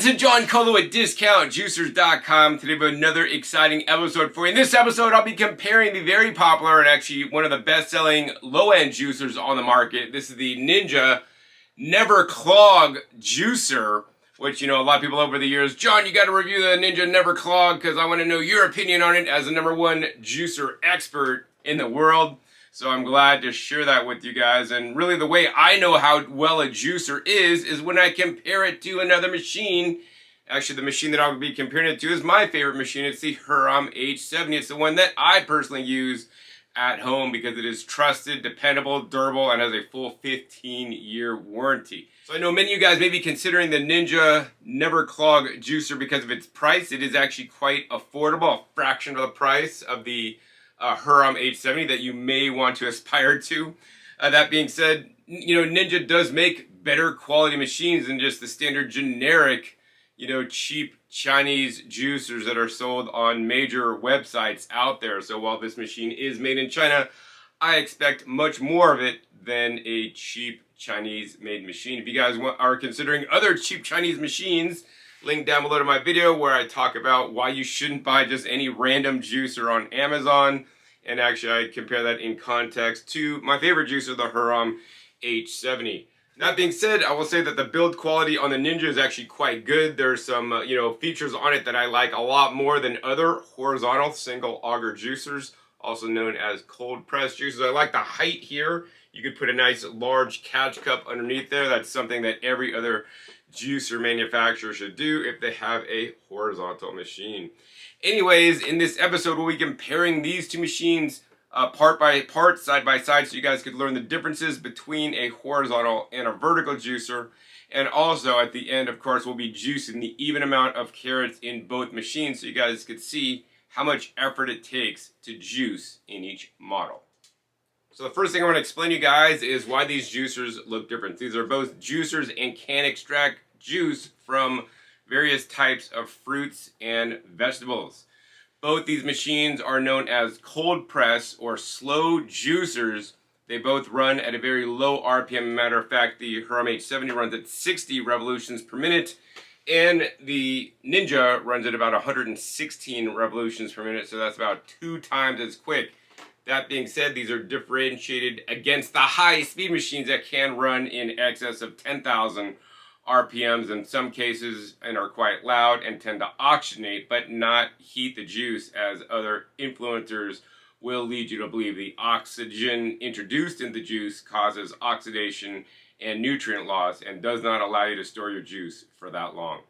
It's John Colo at DiscountJuicers.com. Today we have another exciting episode for you. In this episode, I'll be comparing the very popular and actually one of the best-selling low-end juicers on the market. This is the Ninja NeverClog Juicer, which, you know, a lot of people over the years, John, you got to review the Ninja NeverClog because I want to know your opinion on it as the #1 juicer expert in the world. So I'm glad to share that with you guys. And really the way I know how well a juicer is when I compare it to another machine. Actually, the machine that I'll be comparing it to is my favorite machine. It's the Hurom H70. It's the one that I personally use at home because it is trusted, dependable, durable, and has a full 15-year warranty. So I know many of you guys may be considering the Ninja NeverClog Juicer because of its price. It is actually quite affordable, a fraction of the price of the Hurom H70 that you may want to aspire to. That being said, you know, Ninja does make better quality machines than just the standard generic, you know, cheap Chinese juicers that are sold on major websites out there. So while this machine is made in China, I expect much more of it than a cheap Chinese made machine. If you guys are considering other cheap Chinese machines, link down below to my video where I talk about why you shouldn't buy just any random juicer on Amazon. And actually I compare that in context to my favorite juicer, the Hurom H70. That being said, I will say that the build quality on the Ninja is actually quite good. There's some you know, features on it that I like a lot more than other horizontal single auger juicers, also known as cold press juicers. I like the height here. You could put a nice large catch cup underneath there. That's something that every other juicer manufacturer should do if they have a horizontal machine. Anyways, in this episode we'll be comparing these two machines part by part, side by side, so you guys could learn the differences between a horizontal and a vertical juicer. And also at the end, of course, we'll be juicing the even amount of carrots in both machines so you guys could see how much effort it takes to juice in each model. So the first thing I want to explain to you guys is why these juicers look different. These are both juicers and can extract juice from various types of fruits and vegetables. Both these machines are known as cold press or slow juicers. They both run at a very low RPM. Matter of fact, the Hurom H70 runs at 60 revolutions per minute, and the Ninja runs at about 116 revolutions per minute, so that's about 2 times as quick. That being said, these are differentiated against the high-speed machines that can run in excess of 10,000 RPMs in some cases and are quite loud and tend to oxygenate but not heat the juice, as other influencers will lead you to believe. The oxygen introduced in the juice causes oxidation and nutrient loss and does not allow you to store your juice for that long.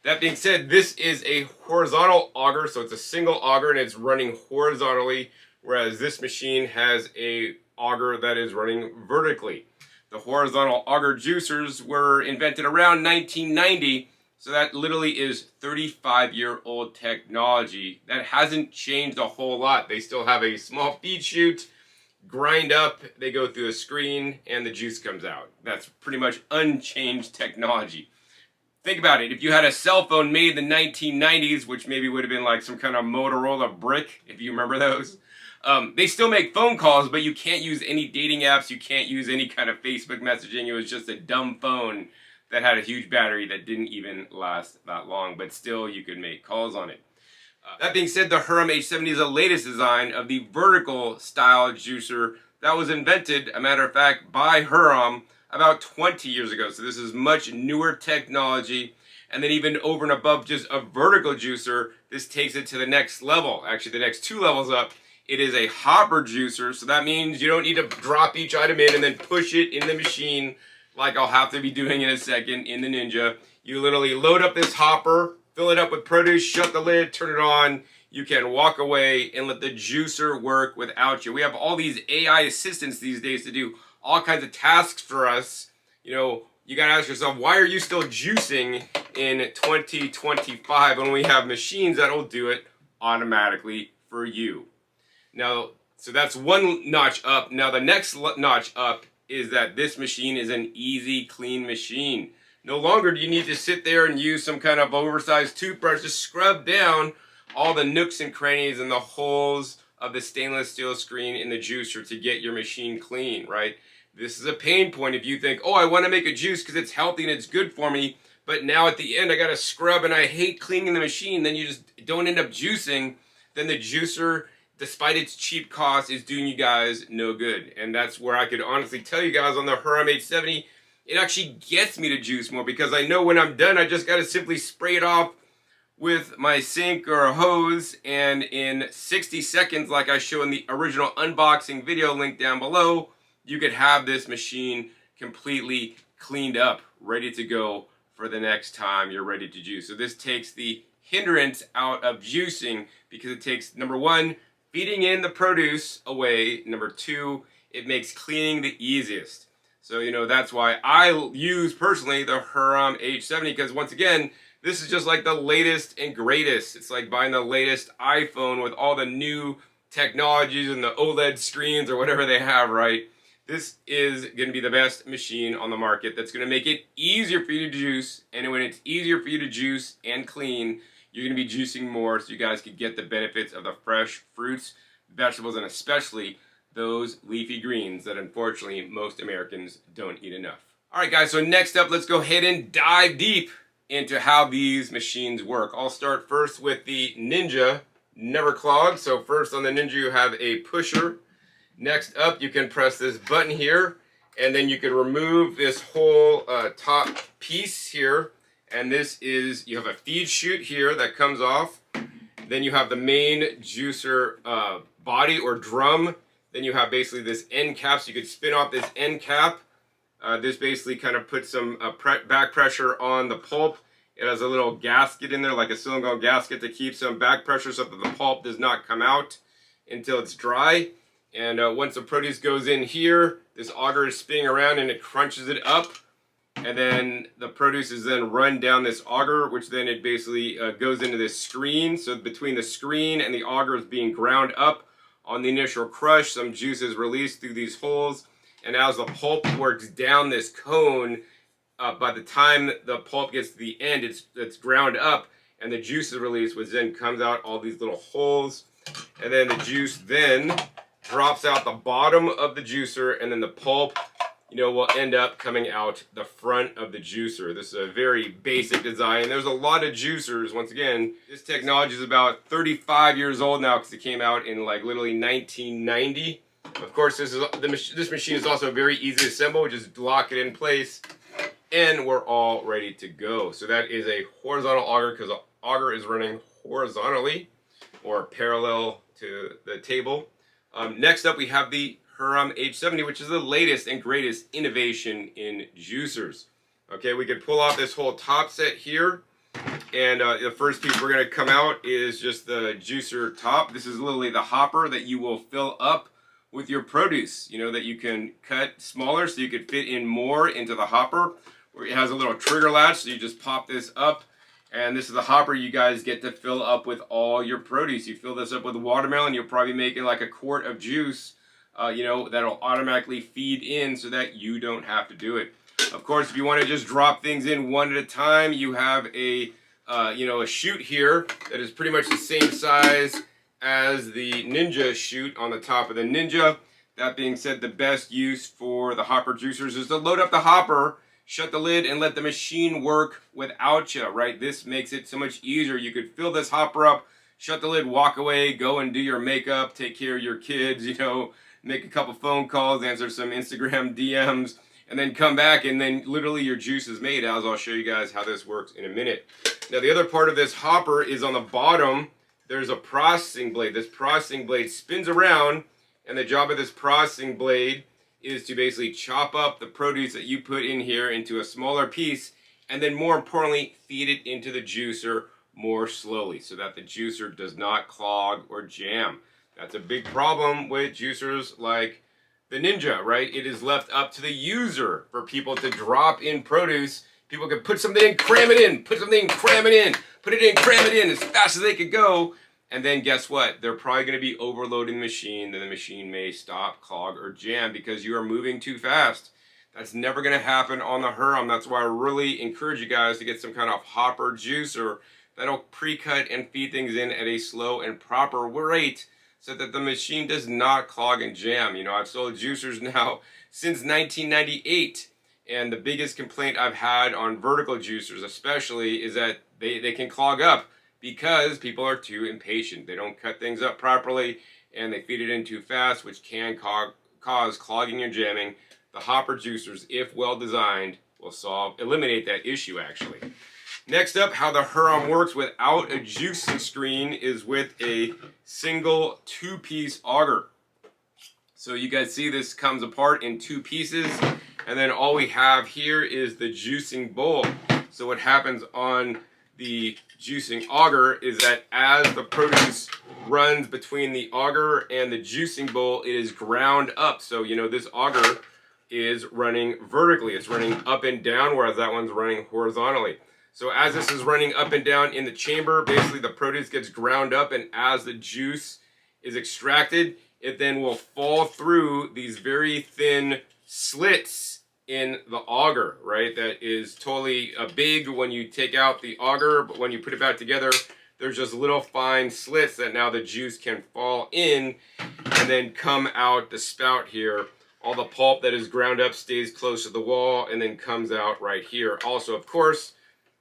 That being said, this is a horizontal auger, so it's a single auger and it's running horizontally, whereas this machine has a auger that is running vertically. The horizontal auger juicers were invented around 1990, so that literally is 35-year-old technology. That hasn't changed a whole lot. They still have a small feed chute, grind up, they go through a screen, and the juice comes out. That's pretty much unchanged technology. Think about it. If you had a cell phone made in the 1990s, which maybe would have been like some kind of Motorola brick, if you remember those, they still make phone calls, but you can't use any dating apps. You can't use any kind of Facebook messaging. It was just a dumb phone that had a huge battery that didn't even last that long, but still you could make calls on it. That being said, the Hurom H70 is the latest design of the vertical style juicer that was invented, a matter of fact, by Hurom about 20 years ago. So this is much newer technology. And then even over and above just a vertical juicer, this takes it to the next level. Actually, the next 2 levels up. It is a hopper juicer, so that means you don't need to drop each item in and then push it in the machine like I'll have to be doing in a second in the Ninja. You literally load up this hopper, fill it up with produce, shut the lid, turn it on. You can walk away and let the juicer work without you. We have all these AI assistants these days to do all kinds of tasks for us. You know, you gotta ask yourself, why are you still juicing in 2025 when we have machines that'll do it automatically for you? Now, so that's one notch up. Now the next notch up is that this machine is an easy, clean machine. No longer do you need to sit there and use some kind of oversized toothbrush to scrub down all the nooks and crannies and the holes of the stainless steel screen in the juicer to get your machine clean, right? This is a pain point if you think, oh, I want to make a juice because it's healthy and it's good for me, but now at the end I got to scrub and I hate cleaning the machine. Then you just don't end up juicing. Then the juicer, despite its cheap cost, is doing you guys no good. And that's where I could honestly tell you guys on the Hurom H70, it actually gets me to juice more because I know when I'm done, I just got to simply spray it off with my sink or a hose, and in 60 seconds, like I show in the original unboxing video link down below, you could have this machine completely cleaned up, ready to go for the next time you're ready to juice. So this takes the hindrance out of juicing because it takes, number one, feeding in the produce away. Number two, it makes cleaning the easiest. So, you know, that's why I use personally the Hurom H70, because once again, this is just like the latest and greatest. It's like buying the latest iPhone with all the new technologies and the OLED screens or whatever they have, right? This is going to be the best machine on the market that's going to make it easier for you to juice. And when it's easier for you to juice and clean, you're going to be juicing more so you guys can get the benefits of the fresh fruits, vegetables, and especially those leafy greens that unfortunately most Americans don't eat enough. All right, guys, so next up, let's go ahead and dive deep into how these machines work. I'll start first with the Ninja NeverClog. So first on the Ninja, you have a pusher. Next up, you can press this button here, and then you can remove this whole top piece here. And this is, you have a feed chute here that comes off. Then you have the main juicer body or drum. Then you have basically this end cap, so you could spin off this end cap. This basically kind of puts some back pressure on the pulp. It has a little gasket in there, like a silicone gasket, to keep some back pressure so that the pulp does not come out until it's dry. And once the produce goes in here, this auger is spinning around and it crunches it up. And then the produce is then run down this auger, which then it basically goes into this screen. So between the screen and the auger is being ground up on the initial crush, some juice is released through these holes. And as the pulp works down this cone, by the time the pulp gets to the end, it's ground up and the juice is released, which then comes out all these little holes. And then the juice then drops out the bottom of the juicer, and then the pulp, you know, will end up coming out the front of the juicer. This is a very basic design. There's a lot of juicers. Once again, this technology is about 35 years old now because it came out in like literally 1990. Of course, this machine is also very easy to assemble. Just lock it in place, and we're all ready to go. So that is a horizontal auger because the auger is running horizontally or parallel to the table. Next up, we have the Hurom H70, which is the latest and greatest innovation in juicers. Okay, we could pull off this whole top set here. And the first piece we're going to come out is just the juicer top. This is literally the hopper that you will fill up with your produce, you know, that you can cut smaller so you could fit in more into the hopper. Where it has a little trigger latch, so you just pop this up, and this is the hopper you guys get to fill up with all your produce. You fill this up with watermelon, you'll probably make it like a quart of juice, you know, that'll automatically feed in so that you don't have to do it. Of course, if you want to just drop things in one at a time, you have a, you know, a chute here that is pretty much the same size as the Ninja chute on the top of the Ninja. That being said, the best use for the hopper juicers is to load up the hopper, shut the lid, and let the machine work without you, right? This makes it so much easier. You could fill this hopper up, shut the lid, walk away, go and do your makeup, take care of your kids, you know, make a couple phone calls, answer some Instagram DMs, and then come back, and then literally your juice is made, as I'll show you guys how this works in a minute. Now, the other part of this hopper is on the bottom. There's a processing blade. This processing blade spins around, and the job of this processing blade is to basically chop up the produce that you put in here into a smaller piece, and then more importantly, feed it into the juicer more slowly so that the juicer does not clog or jam. That's a big problem with juicers like the Ninja, right? It is left up to the user for people to drop in produce. People can put something in, cram it in, put something in, cram it in, put it in, cram it in as fast as they could go. And then guess what? They're probably going to be overloading the machine. Then the machine may stop, clog, or jam because you are moving too fast. That's never going to happen on the Hurom. That's why I really encourage you guys to get some kind of hopper juicer that'll pre-cut and feed things in at a slow and proper rate so that the machine does not clog and jam. You know, I've sold juicers now since 1998, and the biggest complaint I've had on vertical juicers especially is that they can clog up because people are too impatient. They don't cut things up properly and they feed it in too fast, which can cause clogging and jamming. The hopper juicers, if well designed, will eliminate that issue actually. Next up, how the Hurom works without a juicing screen is with a single 2-piece auger. So you guys see this comes apart in 2 pieces, and then all we have here is the juicing bowl. So what happens on the juicing auger is that as the produce runs between the auger and the juicing bowl, it is ground up. So you know this auger is running vertically. It's running up and down, whereas that one's running horizontally. So as this is running up and down in the chamber, basically the produce gets ground up, and as the juice is extracted, it then will fall through these very thin slits in the auger, right? That is totally big when you take out the auger, but when you put it back together, there's just little fine slits that now the juice can fall in and then come out the spout here. All the pulp that is ground up stays close to the wall and then comes out right here. Also, of course,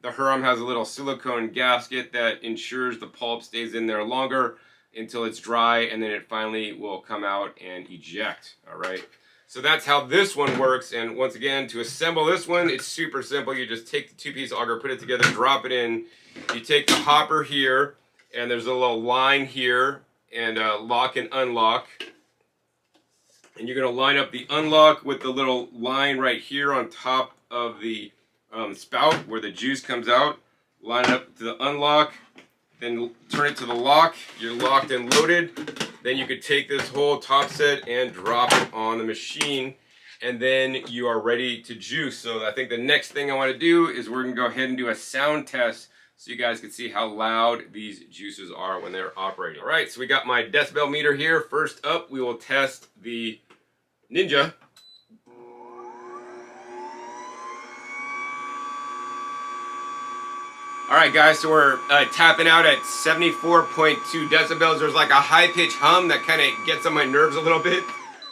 the Hurom has a little silicone gasket that ensures the pulp stays in there longer until it's dry, and then it finally will come out and eject, all right? So that's how this one works, and once again, to assemble this one, it's super simple. You just take the 2-piece auger, put it together, drop it in. You take the hopper here, and there's a little line here, and lock and unlock. And you're gonna line up the unlock with the little line right here on top of the spout where the juice comes out. Line it up to the unlock, then turn it to the lock. You're locked and loaded. Then you could take this whole top set and drop it on the machine, and then you are ready to juice. So I think the next thing I want to do is we're gonna go ahead and do a sound test so you guys can see how loud these juicers are when they're operating. All right, so we got my decibel meter here. First up, we will test the Ninja. All right, guys, so we're tapping out at 74.2 decibels. There's like a high-pitched hum that kind of gets on my nerves a little bit.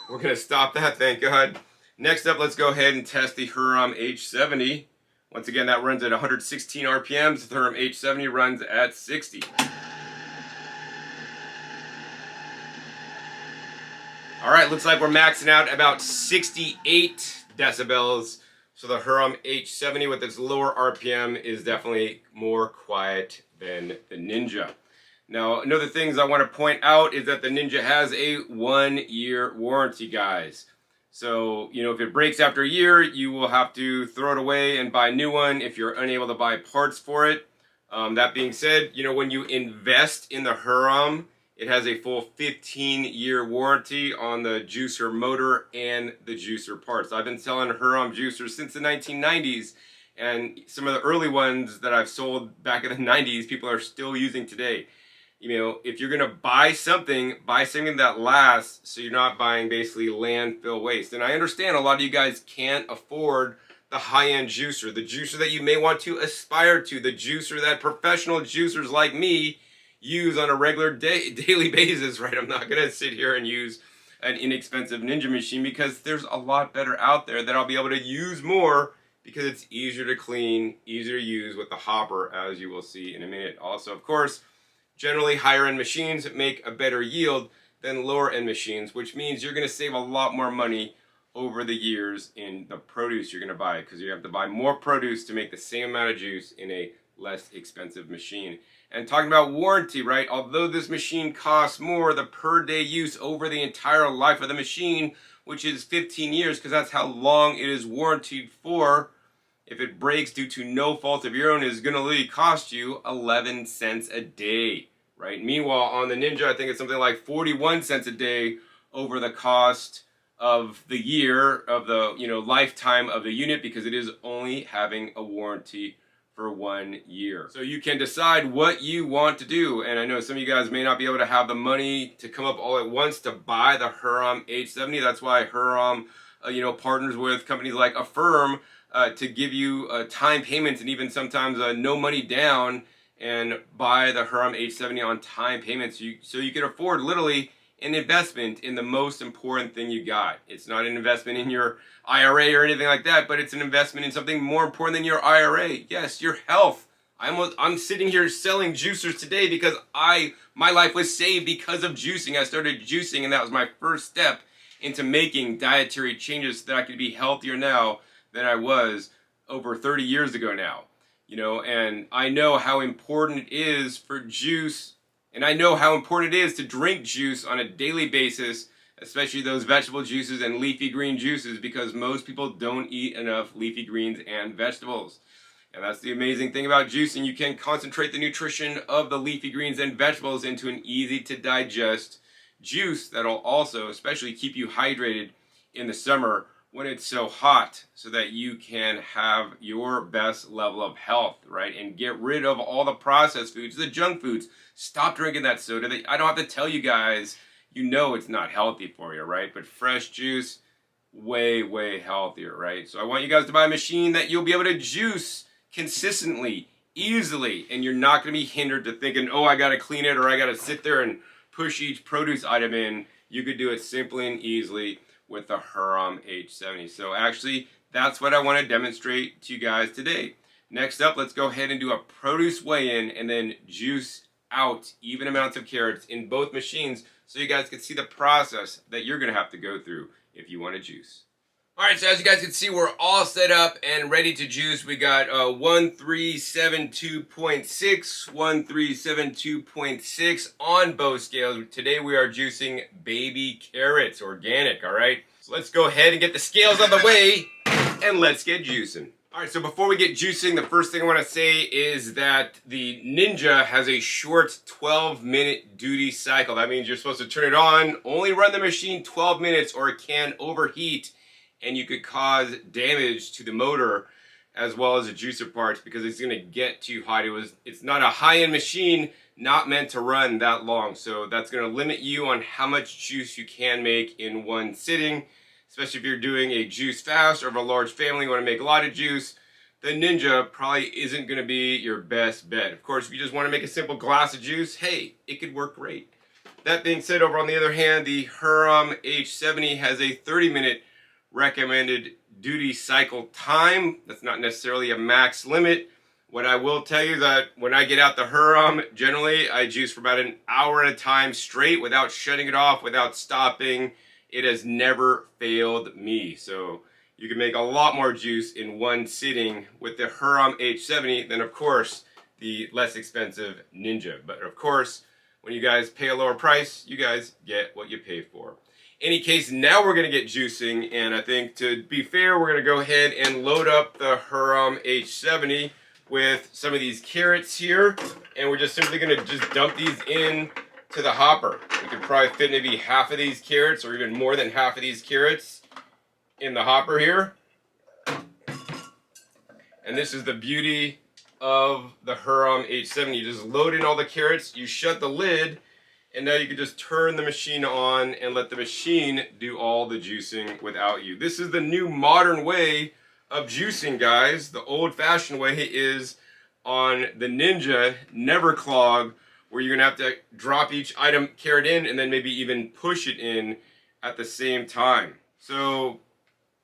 We're going to stop that, thank God. Next up, let's go ahead and test the Hurom H70. Once again, that runs at 116 RPMs. The Hurom H70 runs at 60. All right, looks like we're maxing out about 68 decibels. So the Hurom H70 with its lower RPM is definitely more quiet than the Ninja. Now, another things I want to point out is that the Ninja has a 1-year warranty, guys. So, you know, if it breaks after a year, you will have to throw it away and buy a new one if you're unable to buy parts for it. That being said, you know, when you invest in the Hurom, it has a full 15-year warranty on the juicer motor and the juicer parts. I've been selling Hurom juicers since the 1990s, and some of the early ones that I've sold back in the 90s, people are still using today. You know, if you're gonna buy something that lasts, so you're not buying basically landfill waste. And I understand a lot of you guys can't afford the high-end juicer, the juicer that you may want to aspire to, the juicer that professional juicers like me use on a regular daily basis, right? I'm not gonna sit here and use an inexpensive Ninja machine because there's a lot better out there that I'll be able to use more because it's easier to clean, easier to use with the hopper, as you will see in a minute. Also, of course, generally higher end machines make a better yield than lower end machines, which means you're gonna save a lot more money over the years in the produce you're gonna buy, because you have to buy more produce to make the same amount of juice in a less expensive machine. And talking about warranty, right? Although this machine costs more, the per day use over the entire life of the machine, which is 15 years, because that's how long it is warranted for, if it breaks due to no fault of your own, is going to literally cost you 11 cents a day, right? Meanwhile, on the Ninja, I think it's something like 41 cents a day over the cost of the year, of the, you know, lifetime of the unit, because it is only having a warranty for 1 year. So you can decide what you want to do. And I know some of you guys may not be able to have the money to come up all at once to buy the Hurom H70. That's why Hurom, you know, partners with companies like Affirm to give you time payments and even sometimes no money down. and buy the Hurom H70 on time payments so you can afford literally an investment in the most important thing you got. It's not an investment in your IRA or anything like that, but it's an investment in something more important than your IRA. Yes, your health. I'm sitting here selling juicers today because my life was saved because of juicing. I started juicing, and that was my first step into making dietary changes so that I could be healthier now than I was over 30 years ago now. You know, and I know how important it is for juice, and I know how important it is to drink juice on a daily basis, especially those vegetable juices and leafy green juices, because most people don't eat enough leafy greens and vegetables. And that's the amazing thing about juicing. You can concentrate the nutrition of the leafy greens and vegetables into an easy to digest juice that'll also especially keep you hydrated in the summer when it's so hot, so that you can have your best level of health, right? And get rid of all the processed foods, the junk foods. Stop drinking that soda. I don't have to tell you guys, you know it's not healthy for you, right? But fresh juice, way, way healthier, right? So I want you guys to buy a machine that you'll be able to juice consistently, easily, and you're not going to be hindered to thinking, oh, I got to clean it, or I got to sit there and push each produce item in. You could do it simply and easily with the Hurom H70. So actually, that's what I want to demonstrate to you guys today. Next up, let's go ahead and do a produce weigh-in and then juice out even amounts of carrots in both machines so you guys can see the process that you're going to have to go through if you want to juice. Alright, so as you guys can see, we're all set up and ready to juice. We got 1372.6, 1372.6 on both scales. Today we are juicing baby carrots, organic, alright? So let's go ahead and get the scales out of the way and let's get juicing. Alright, so before we get juicing, the first thing I want to say is that the Ninja has a short 12-minute duty cycle. That means you're supposed to turn it on, only run the machine 12 minutes or it can overheat, and you could cause damage to the motor as well as the juicer parts because it's going to get too hot. It's not a high-end machine, not meant to run that long. So that's going to limit you on how much juice you can make in one sitting, especially if you're doing a juice fast or have a large family, you want to make a lot of juice. The Ninja probably isn't going to be your best bet. Of course, if you just want to make a simple glass of juice, hey, it could work great. That being said, over on the other hand, the Hurom H70 has a 30-minute recommended duty cycle time. That's not necessarily a max limit. What I will tell you that when I get out the Hurom, generally I juice for about an hour at a time straight without shutting it off, without stopping. It has never failed me. So you can make a lot more juice in one sitting with the Hurom H70 than, of course, the less expensive Ninja. But of course, when you guys pay a lower price, you guys get what you pay for. Any case, now we're going to get juicing, and I think to be fair, we're going to go ahead and load up the Hurom H70 with some of these carrots here, and we're just simply going to just dump these in to the hopper. We could probably fit maybe half of these carrots or even more than half of these carrots in the hopper here. And this is the beauty of the Hurom H70. You just load in all the carrots, you shut the lid, and now you can just turn the machine on and let the machine do all the juicing without you. This is the new modern way of juicing, guys. The old-fashioned way is on the Ninja NeverClog, where you're going to have to drop each item carrot in and then maybe even push it in at the same time. So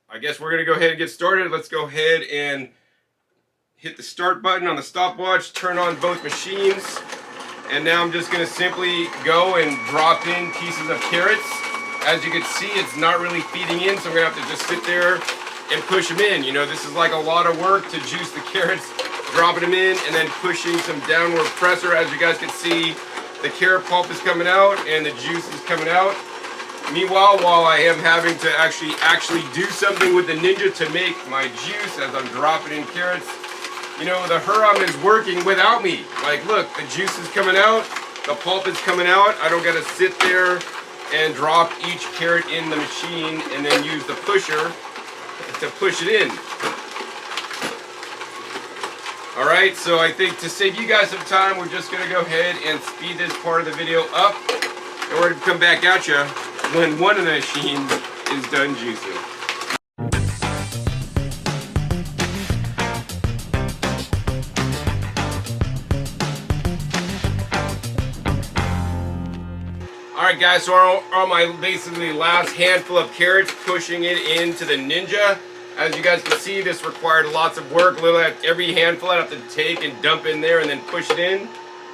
I guess we're going to go ahead and get started. Let's go ahead and hit the start button on the stopwatch, turn on both machines. And now I'm just going to simply go and drop in pieces of carrots. As you can see, it's not really feeding in, so I'm going to have to just sit there and push them in. You know, this is like a lot of work to juice the carrots, dropping them in, and then pushing some downward pressure. As you guys can see, the carrot pulp is coming out and the juice is coming out. Meanwhile, while I am having to actually do something with the Ninja to make my juice as I'm dropping in carrots, you know, the Hurom is working without me. Like, look, the juice is coming out, the pulp is coming out. I don't got to sit there and drop each carrot in the machine and then use the pusher to push it in. Alright, so I think to save you guys some time, we're just going to go ahead and speed this part of the video up. And we're going to come back at you when one of the machines is done juicing. Alright guys, so on my basically last handful of carrots, pushing it into the Ninja. As you guys can see, this required lots of work. Literally every handful I have to take and dump in there and then push it in.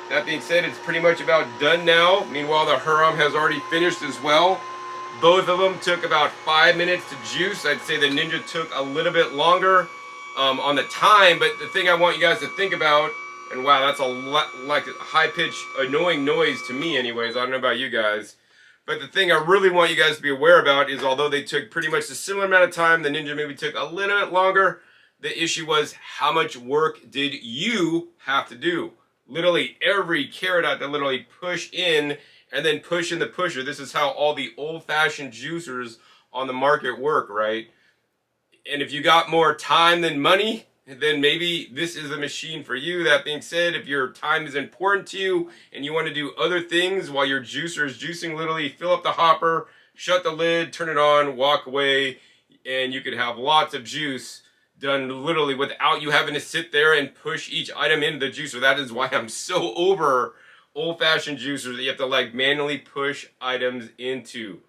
That being said, it's pretty much about done now. Meanwhile, the Hurom has already finished as well. Both of them took about 5 minutes to juice. I'd say the Ninja took a little bit longer on the time, but the thing I want you guys to think about, and wow, that's a like a high-pitched, annoying noise to me anyways, I don't know about you guys, but the thing I really want you guys to be aware about is although they took pretty much a similar amount of time, the Ninja maybe took a little bit longer, the issue was how much work did you have to do? Literally every carrot I had to literally push in and then push in the pusher. This is how all the old-fashioned juicers on the market work, right? And if you got more time than money, then maybe this is the machine for you. That being said, if your time is important to you and you want to do other things while your juicer is juicing, literally fill up the hopper, shut the lid, turn it on, walk away, and you could have lots of juice done literally without you having to sit there and push each item into the juicer. That is why I'm so over old-fashioned juicers that you have to like manually push items into.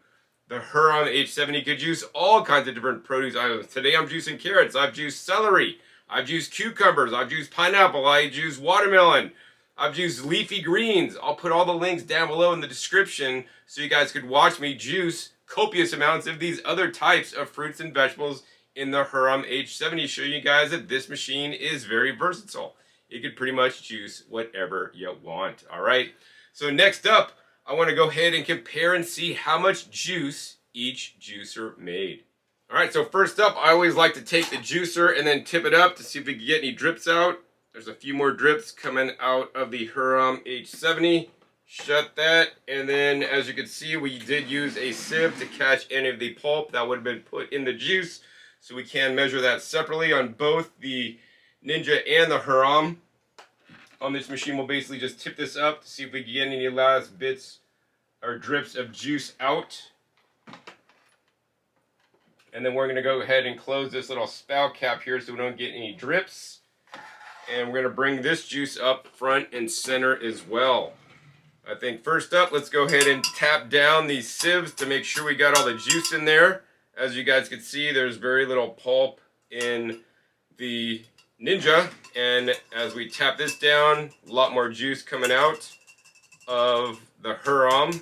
The Hurom H70 could juice all kinds of different produce items. Today I'm juicing carrots, I've juiced celery, I've juiced cucumbers, I've juiced pineapple, I juiced watermelon, I've juiced leafy greens. I'll put all the links down below in the description so you guys could watch me juice copious amounts of these other types of fruits and vegetables in the Hurom H70, showing you guys that this machine is very versatile. It could pretty much juice whatever you want. All right, so next up, I want to go ahead and compare and see how much juice each juicer made. All right, so first up, I always like to take the juicer and then tip it up to see if we can get any drips out. There's a few more drips coming out of the Hurom H70. Shut that, and then as you can see, we did use a sieve to catch any of the pulp that would have been put in the juice. So we can measure that separately on both the Ninja and the Hurom. On this machine, we'll basically just tip this up to see if we can get any last bits or drips of juice out. And then we're going to go ahead and close this little spout cap here so we don't get any drips. And we're going to bring this juice up front and center as well. I think first up, let's go ahead and tap down these sieves to make sure we got all the juice in there. As you guys can see, there's very little pulp in the Ninja, and as we tap this down, a lot more juice coming out of the Hurom,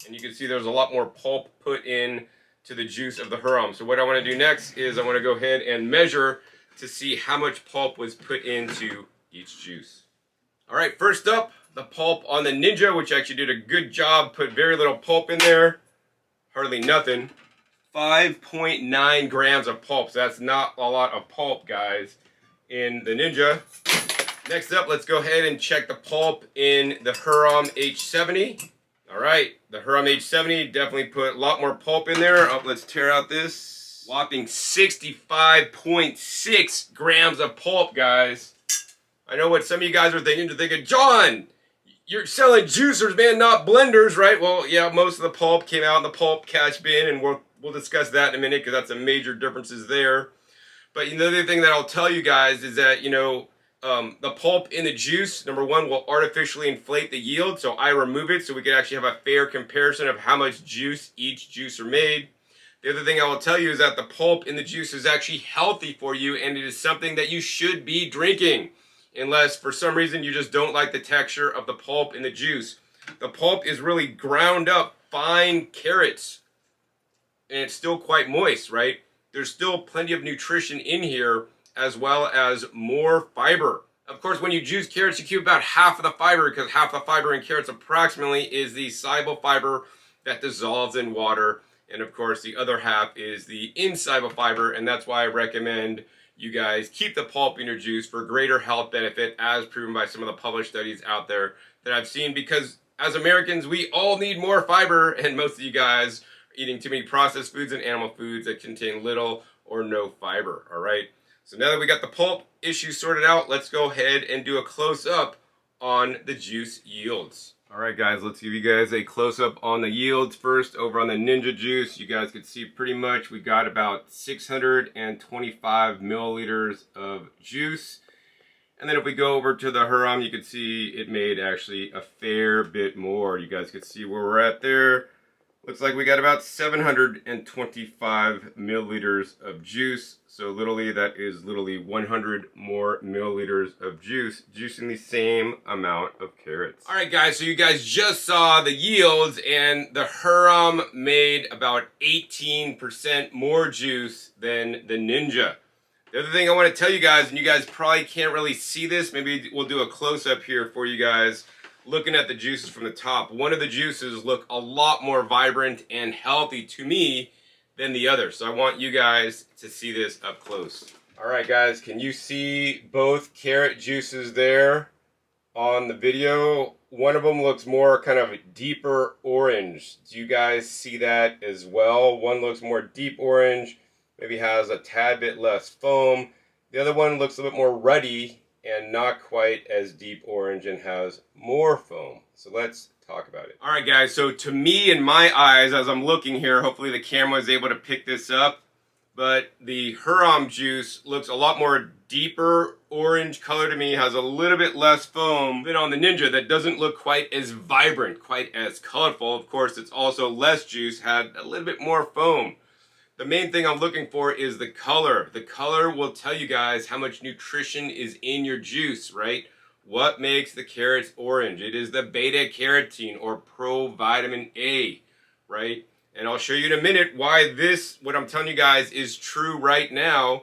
and you can see there's a lot more pulp put in to the juice of the Hurom. So what I want to do next is I want to go ahead and measure to see how much pulp was put into each juice. All right, first up, the pulp on the Ninja, which actually did a good job, put very little pulp in there, hardly nothing. 5.9 grams of pulp, so that's not a lot of pulp, guys, in the Ninja. Next up, let's go ahead and check the pulp in the Hurom H70. All right, the Hurom H70 definitely put a lot more pulp in there. Oh, let's tear out this. Whopping 65.6 grams of pulp, guys. I know what some of you guys are thinking. You're thinking, John, you're selling juicers, man, not blenders, right? Well, yeah, most of the pulp came out in the pulp catch bin, and we'll discuss that in a minute because that's a major differences there. But the other thing that I'll tell you guys is that, the pulp in the juice, number one, will artificially inflate the yield. So I remove it so we can actually have a fair comparison of how much juice each juicer made. The other thing I will tell you is that the pulp in the juice is actually healthy for you, and it is something that you should be drinking. Unless for some reason you just don't like the texture of the pulp in the juice. The pulp is really ground up fine carrots. And it's still quite moist, right? There's still plenty of nutrition in here, as well as more fiber. Of course, when you juice carrots, you keep about half of the fiber, because half the fiber in carrots approximately is the soluble fiber that dissolves in water. And of course, the other half is the insoluble fiber, and that's why I recommend you guys keep the pulp in your juice for greater health benefit, as proven by some of the published studies out there that I've seen, because as Americans, we all need more fiber, and most of you guys eating too many processed foods and animal foods that contain little or no fiber. All right, so now that we got the pulp issue sorted out, let's go ahead and do a close-up on the juice yields. All right, guys, let's give you guys a close-up on the yields. First, over on the Ninja juice, you guys can see pretty much we got about 625 milliliters of juice. And then if we go over to the Hurom, you can see it made actually a fair bit more. You guys can see where we're at there. Looks like we got about 725 milliliters of juice. So literally that is literally 100 more milliliters of juice, juicing the same amount of carrots. All right, guys, so you guys just saw the yields, and the Hurom made about 18% more juice than the Ninja. The other thing I want to tell you guys, and you guys probably can't really see this, maybe we'll do a close-up here for you guys, looking at the juices from the top. One of the juices look a lot more vibrant and healthy to me than the other. So I want you guys to see this up close. All right, guys, can you see both carrot juices there on the video? One of them looks more kind of deeper orange. Do you guys see that as well? One looks more deep orange, maybe has a tad bit less foam. The other one looks a bit more ruddy and not quite as deep orange and has more foam. So let's talk about it. All right, guys, so to me, in my eyes, as I'm looking here, hopefully the camera is able to pick this up, but the Hurom juice looks a lot more deeper orange color to me, has a little bit less foam than on the Ninja. That doesn't look quite as vibrant, quite as colorful. Of course, it's also less juice, had a little bit more foam. The main thing I'm looking for is the color. The color will tell you guys how much nutrition is in your juice, right? What makes the carrots orange? It is the beta carotene or provitamin A, right? And I'll show you in a minute why this, what I'm telling you guys, is true right now.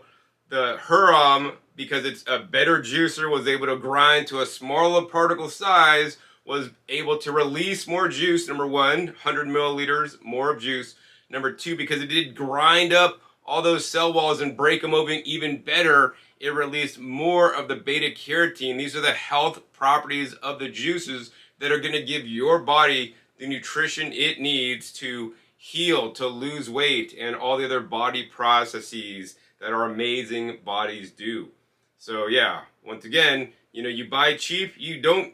The Hurom, because it's a better juicer, was able to grind to a smaller particle size, was able to release more juice, number one, 100 milliliters more of juice. Number two, because it did grind up all those cell walls and break them open even better, it released more of the beta carotene. These are the health properties of the juices that are going to give your body the nutrition it needs to heal, to lose weight, and all the other body processes that our amazing bodies do. So yeah, once again, you know, you buy cheap, you don't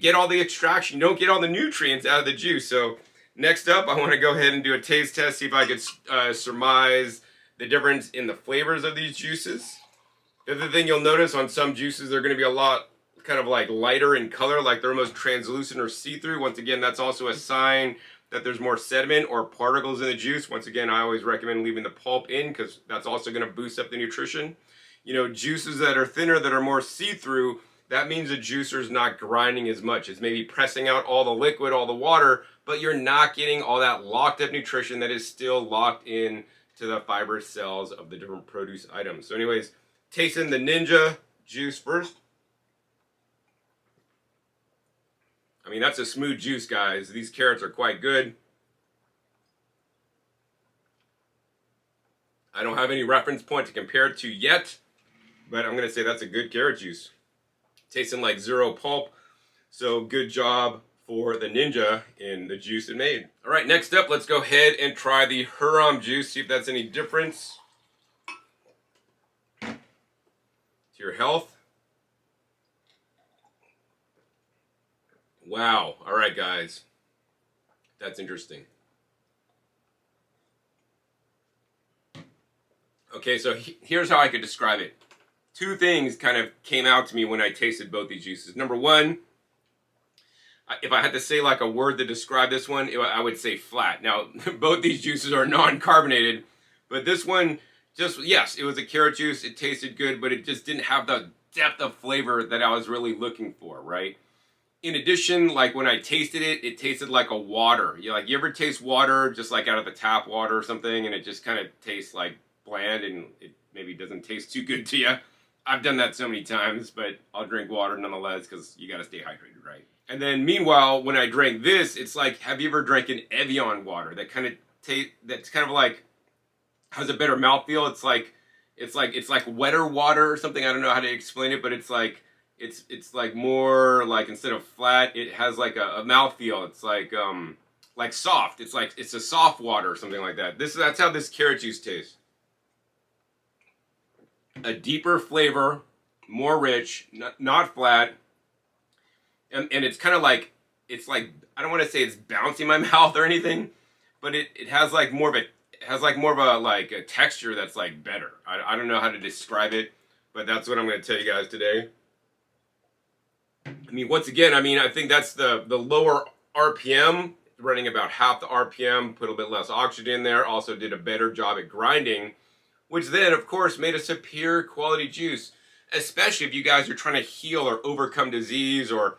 get all the extraction, you don't get all the nutrients out of the juice. So next up, I want to go ahead and do a taste test, see if I could surmise the difference in the flavors of these juices. The other thing you'll notice on some juices, they're going to be a lot kind of like lighter in color, like they're almost translucent or see-through. Once again, that's also a sign that there's more sediment or particles in the juice. Once again, I always recommend leaving the pulp in because that's also going to boost up the nutrition. You know, juices that are thinner, that are more see-through, that means the juicer is not grinding as much. It's maybe pressing out all the liquid, all the water, but you're not getting all that locked up nutrition that is still locked in to the fiber cells of the different produce items. So anyways, tasting the Ninja juice first. I mean, that's a smooth juice, guys. These carrots are quite good. I don't have any reference point to compare it to yet, but I'm going to say that's a good carrot juice. Tasting like zero pulp, so good job for the Ninja in the juice it made. All right, next up, let's go ahead and try the Hurom juice, see if that's any difference to your health. Wow, all right, guys, that's interesting. Okay, so here's how I could describe it. Two things kind of came out to me when I tasted both these juices. Number one, if I had to say like a word to describe this one, I would say flat. Now, both these juices are non-carbonated, but this one just, yes, it was a carrot juice. It tasted good, but it just didn't have the depth of flavor that I was really looking for, right? In addition, like when I tasted it, it tasted like a water. You ever taste water just like out of the tap water or something, and it just kind of tastes like bland and it maybe doesn't taste too good to you? I've done that so many times, but I'll drink water nonetheless because you got to stay hydrated, right? And then meanwhile, when I drank this, it's like, have you ever drank an Evian water that kind of that's kind of like has a better mouthfeel? It's like wetter water or something. I don't know how to explain it, but it's like like more like, instead of flat, it has like a mouthfeel. It's like soft. It's a soft water or something like that. That's how this carrot juice tastes. A deeper flavor, more rich, not flat, and it's kind of like, it's like, I don't want to say it's bouncing my mouth or anything, but it has like more of a texture that's like better. I don't know how to describe it, but that's what I'm going to tell you guys today. I mean, once again, I think that's the lower RPM. running about half the RPM, put a bit less oxygen in there, also did a better job at grinding, which then, of course, made a superior quality juice, especially if you guys are trying to heal or overcome disease or,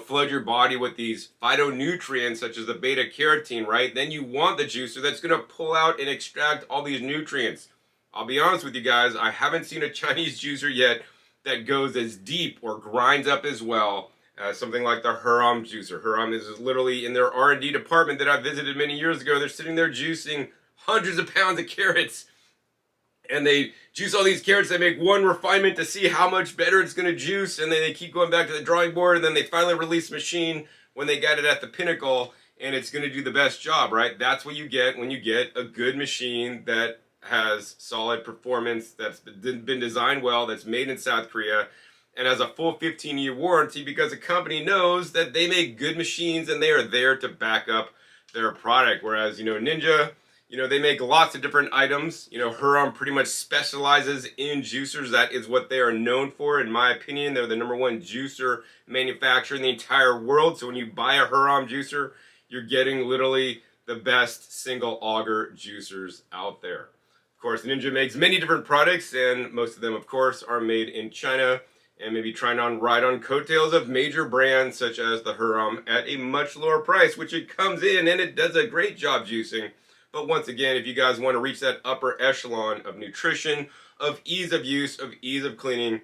flood your body with these phytonutrients such as the beta carotene, right? Then you want the juicer that's going to pull out and extract all these nutrients. I'll be honest with you guys, I haven't seen a Chinese juicer yet that goes as deep or grinds up as well as something like the Hurom juicer. Hurom is literally in their R&D department that I visited many years ago. They're sitting there juicing hundreds of pounds of carrots. And they juice all these carrots. They make one refinement to see how much better it's going to juice. And then they keep going back to the drawing board. And then they finally release the machine when they got it at the pinnacle. And it's going to do the best job, right? That's what you get when you get a good machine that has solid performance, that's been designed well, that's made in South Korea, and has a full 15-year warranty, because the company knows that they make good machines and they are there to back up their product. Whereas, Ninja, they make lots of different items. Hurom pretty much specializes in juicers. That is what they are known for. In my opinion, they're the #1 juicer manufacturer in the entire world. So when you buy a Hurom juicer, you're getting literally the best single auger juicers out there. Of course, Ninja makes many different products, and most of them, of course, are made in China and maybe trying on ride on coattails of major brands such as the Hurom at a much lower price, which it comes in and it does a great job juicing. But once again, if you guys want to reach that upper echelon of nutrition, of ease of use, of ease of cleaning,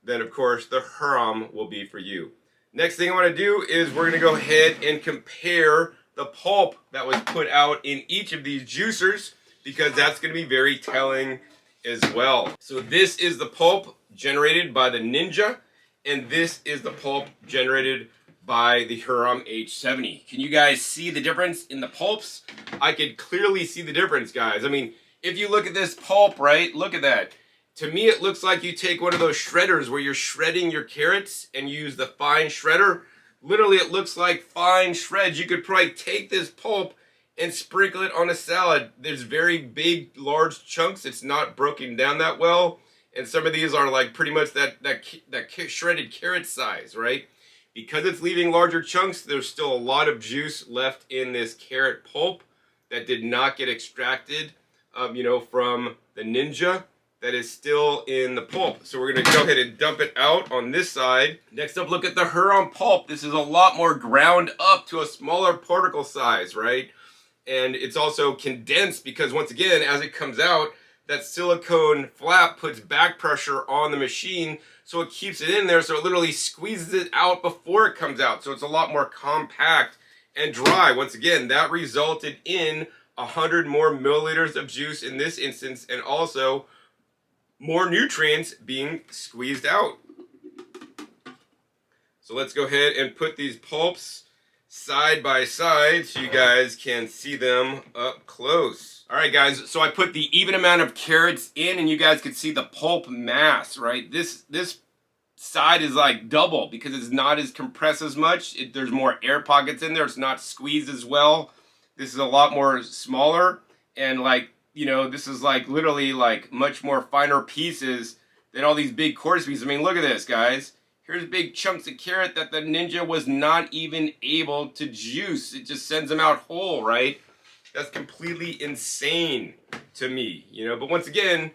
then of course the Hurom will be for you. Next thing I want to do is we're going to go ahead and compare the pulp that was put out in each of these juicers, because that's going to be very telling as well. So this is the pulp generated by the Ninja, and this is the pulp generated by the Hurom H70. Can you guys see the difference in the pulps? I could clearly see the difference, guys. I mean, if you look at this pulp, right, look at that. To me, it looks like you take one of those shredders where you're shredding your carrots and use the fine shredder. Literally, it looks like fine shreds. You could probably take this pulp and sprinkle it on a salad. There's very big, large chunks. It's not broken down that well. And some of these are like pretty much that shredded carrot size, right? Because it's leaving larger chunks, there's still a lot of juice left in this carrot pulp that did not get extracted, from the Ninja, that is still in the pulp. So we're gonna go ahead and dump it out on this side. Next up, look at the Hurom pulp. This is a lot more ground up to a smaller particle size, right? And it's also condensed because, once again, as it comes out, that silicone flap puts back pressure on the machine, so it keeps it in there, so it literally squeezes it out before it comes out. So it's a lot more compact and dry. Once again, that resulted in 100 more milliliters of juice in this instance, and also more nutrients being squeezed out. So let's go ahead and put these pulps side by side so you guys can see them up close. All right, guys, so I put the even amount of carrots in, and you guys can see the pulp mass, right? This side is like double because it's not as compressed as much. There's more air pockets in there. It's not squeezed as well. This is a lot more smaller, and this is like literally like much more finer pieces than all these big quarter pieces. I mean, look at this, guys. Here's big chunks of carrot that the Ninja was not even able to juice. It just sends them out whole, right? That's completely insane to me, But once again,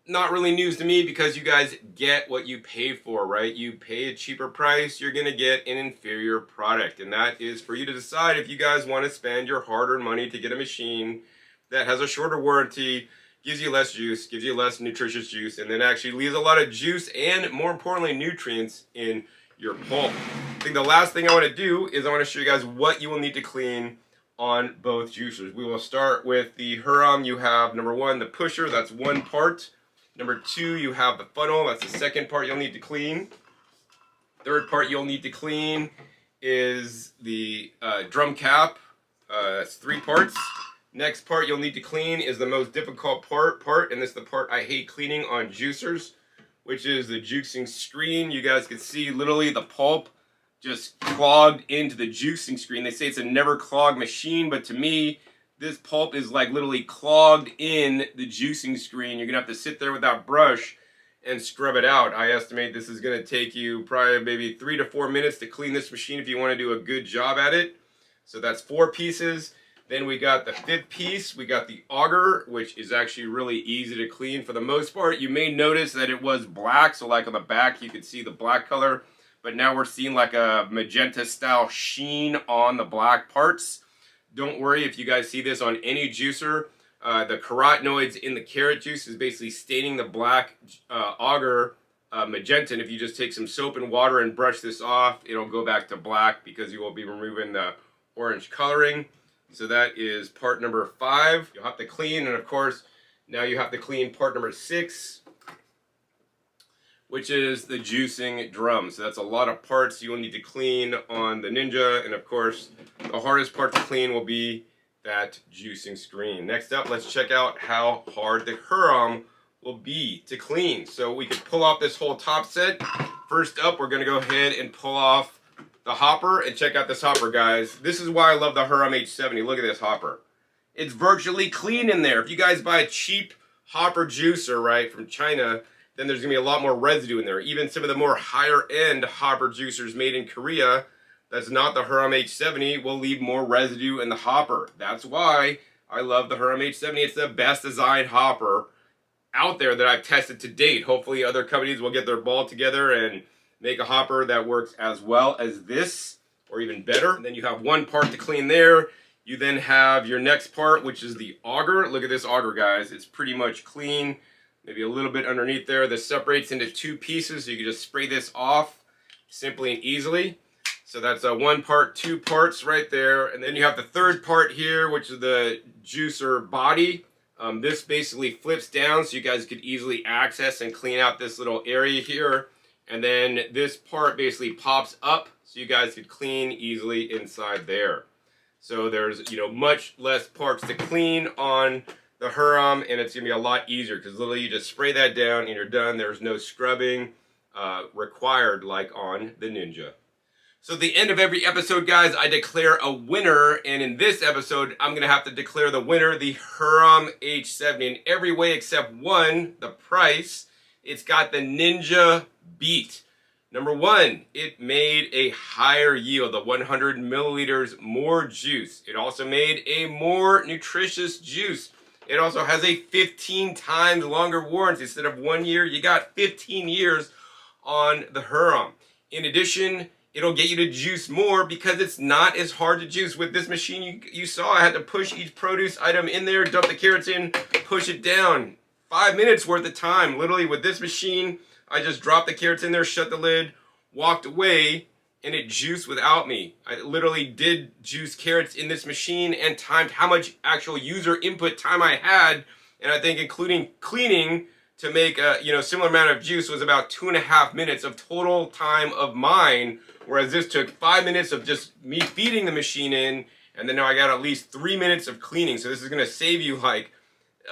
not really news to me, because you guys get what you pay for, right? You pay a cheaper price, you're going to get an inferior product. And that is for you to decide if you guys want to spend your hard-earned money to get a machine that has a shorter warranty, gives you less juice, gives you less nutritious juice, and then actually leaves a lot of juice and, more importantly, nutrients in your pulp. I think the last thing I want to do is I want to show you guys what you will need to clean on both juicers. We will start with the Hurom. You have, #1, the pusher. That's one part. #2, you have the funnel. That's the second part you'll need to clean. Third part you'll need to clean is the drum cap. That's 3 parts. Next part you'll need to clean is the most difficult part, and this is the part I hate cleaning on juicers, which is the juicing screen. You guys can see literally the pulp just clogged into the juicing screen. They say it's a NeverClog machine, but to me, this pulp is like literally clogged in the juicing screen. You're gonna have to sit there with that brush and scrub it out. I estimate this is gonna take you probably maybe 3 to 4 minutes to clean this machine if you wanna do a good job at it. So that's 4 pieces. Then we got the 5th piece. We got the auger, which is actually really easy to clean for the most part. You may notice that it was black, so like on the back you could see the black color, but now we're seeing like a magenta style sheen on the black parts. Don't worry if you guys see this on any juicer. The carotenoids in the carrot juice is basically staining the black auger magenta, and if you just take some soap and water and brush this off, it'll go back to black because you will be removing the orange coloring. So that is part number 5. You'll have to clean, and of course now you have to clean part number 6, which is the juicing drum. So that's a lot of parts you will need to clean on the Ninja, and of course the hardest part to clean will be that juicing screen. Next up, let's check out how hard the Hurom will be to clean. So we could pull off this whole top set. First up, we're going to go ahead and pull off the hopper, and check out this hopper, guys. This is why I love the Hurom H70. Look at this hopper. It's virtually clean in there. If you guys buy a cheap hopper juicer, right, from China, then there's going to be a lot more residue in there. Even some of the more higher-end hopper juicers made in Korea, that's not the Hurom H70, will leave more residue in the hopper. That's why I love the Hurom H70. It's the best designed hopper out there that I've tested to date. Hopefully other companies will get their ball together and make a hopper that works as well as this, or even better. And then you have one part to clean there. You then have your next part, which is the auger. Look at this auger, guys. It's pretty much clean. Maybe a little bit underneath there. This separates into 2 pieces, so you can just spray this off simply and easily. So that's 1 part, 2 parts right there. And then you have the 3rd part here, which is the juicer body. This basically flips down so you guys could easily access and clean out this little area here. And then this part basically pops up so you guys could clean easily inside there. So there's, much less parts to clean on the Hurom, and it's going to be a lot easier because literally you just spray that down and you're done. There's no scrubbing required like on the Ninja. So at the end of every episode, guys, I declare a winner, and in this episode, I'm going to have to declare the winner, the Hurom H70, in every way except one, the price. It's got the Ninja beat. Number 1, it made a higher yield of 100 milliliters more juice. It also made a more nutritious juice. It also has a 15 times longer warranty. Instead of 1 year, you got 15 years on the Hurom. In addition, it'll get you to juice more because it's not as hard to juice. With this machine, you saw I had to push each produce item in there, dump the carrots in, push it down. 5 minutes worth of time. Literally with this machine, I just dropped the carrots in there, shut the lid, walked away, and it juiced without me. I literally did juice carrots in this machine and timed how much actual user input time I had, and I think including cleaning to make a similar amount of juice was about 2.5 minutes of total time of mine, whereas this took 5 minutes of just me feeding the machine in, and then now I got at least 3 minutes of cleaning. So this is going to save you like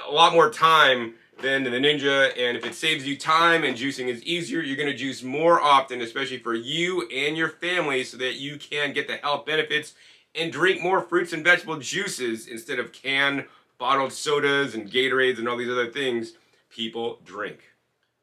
a lot more time than the Ninja, and if it saves you time and juicing is easier, you're going to juice more often, especially for you and your family, so that you can get the health benefits and drink more fruits and vegetable juices instead of canned bottled sodas and Gatorades and all these other things people drink.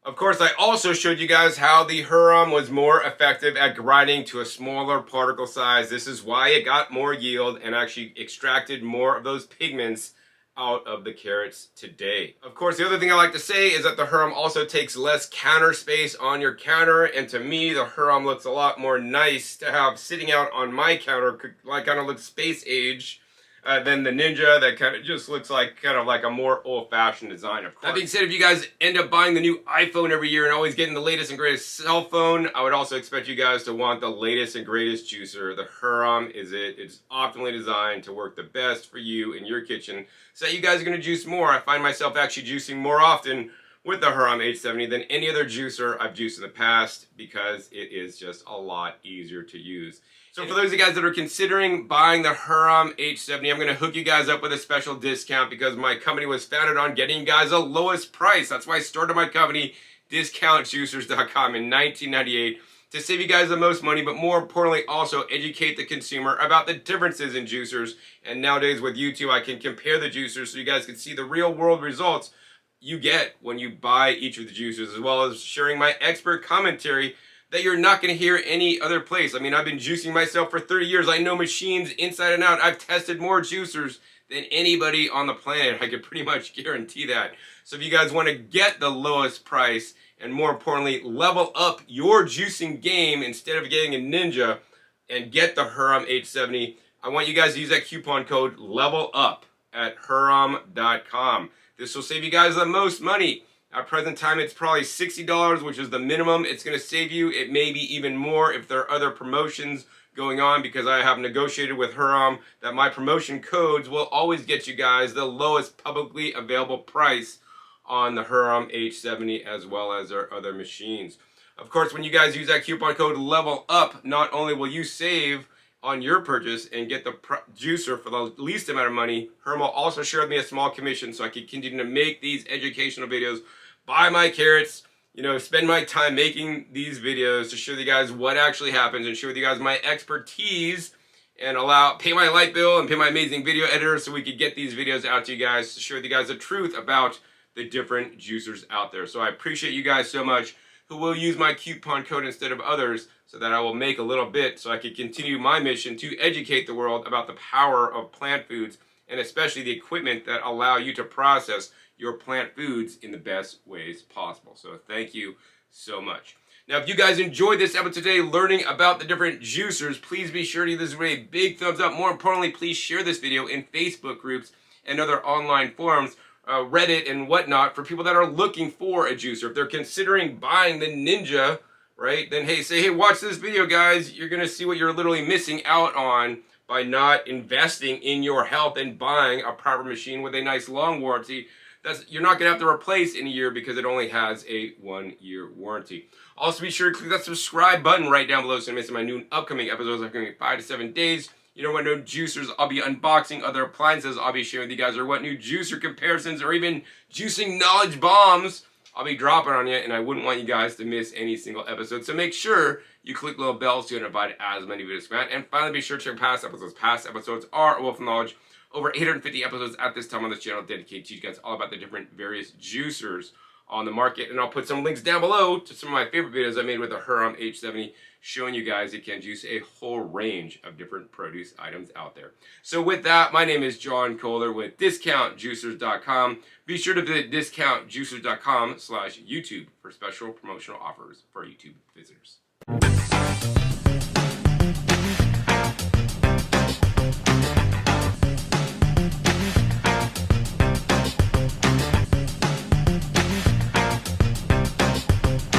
Of course, I also showed you guys how the Hurom was more effective at grinding to a smaller particle size. This is why it got more yield and actually extracted more of those pigments out of the carrots today. Of course, the other thing I like to say is that the Hurom also takes less counter space on your counter, and to me, the Hurom looks a lot more nice to have sitting out on my counter, like kind of looks space age, than the Ninja that kind of just looks like a more old-fashioned design, of course. That being said, if you guys end up buying the new iPhone every year and always getting the latest and greatest cell phone, I would also expect you guys to want the latest and greatest juicer. The Hurom is it. It's optimally designed to work the best for you in your kitchen, so that you guys are going to juice more. I find myself actually juicing more often with the Hurom H70 than any other juicer I've juiced in the past because it is just a lot easier to use. So for those of you guys that are considering buying the Hurom H70, I'm going to hook you guys up with a special discount because my company was founded on getting you guys the lowest price. That's why I started my company, DiscountJuicers.com, in 1998 to save you guys the most money, but more importantly, also educate the consumer about the differences in juicers. And nowadays with YouTube, I can compare the juicers so you guys can see the real world results you get when you buy each of the juicers, as well as sharing my expert commentary that you're not going to hear any other place. I mean, I've been juicing myself for 30 years. I know machines inside and out. I've tested more juicers than anybody on the planet. I can pretty much guarantee that. So if you guys want to get the lowest price and more importantly, level up your juicing game instead of getting a Ninja and get the Hurom H70, I want you guys to use that coupon code LEVELUP at Hurom.com. This will save you guys the most money. At present time, it's probably $60, which is the minimum it's going to save you. It may be even more if there are other promotions going on, because I have negotiated with Hurom that my promotion codes will always get you guys the lowest publicly available price on the Hurom H70 as well as our other machines. Of course, when you guys use that coupon code LEVELUP, not only will you save on your purchase and get the juicer for the least amount of money, Hurom will also share with me a small commission so I can continue to make these educational videos, buy my carrots, spend my time making these videos to show you guys what actually happens and show you guys my expertise and pay my light bill and pay my amazing video editor so we could get these videos out to you guys to show you guys the truth about the different juicers out there. So I appreciate you guys so much who will use my coupon code instead of others so that I will make a little bit so I can continue my mission to educate the world about the power of plant foods and especially the equipment that allow you to process your plant foods in the best ways possible. So thank you so much. Now, if you guys enjoyed this episode today learning about the different juicers, please be sure to give this video a big thumbs up. More importantly, please share this video in Facebook groups and other online forums, Reddit and whatnot, for people that are looking for a juicer. If they're considering buying the Ninja, right, then hey, watch this video, guys. You're going to see what you're literally missing out on by not investing in your health and buying a proper machine with a nice long warranty. You're not going to have to replace in a year because it only has a 1-year warranty. Also, be sure to click that subscribe button right down below so you don't miss my new upcoming episodes. I'm going to be 5 to 7 days. You know what new juicers I'll be unboxing, other appliances I'll be sharing with you guys, or what new juicer comparisons or even juicing knowledge bombs I'll be dropping on you, and I wouldn't want you guys to miss any single episode. So make sure you click the little bell so you're notified as many videos come out. And finally, be sure to check past episodes. Past episodes are a wealth of knowledge. Over 850 episodes at this time on this channel dedicated to you guys all about the different various juicers on the market. And I'll put some links down below to some of my favorite videos I made with the Hurom H70, showing you guys it can juice a whole range of different produce items out there. So with that, my name is John Kohler with DiscountJuicers.com. Be sure to visit DiscountJuicers.com/YouTube for special promotional offers for YouTube visitors.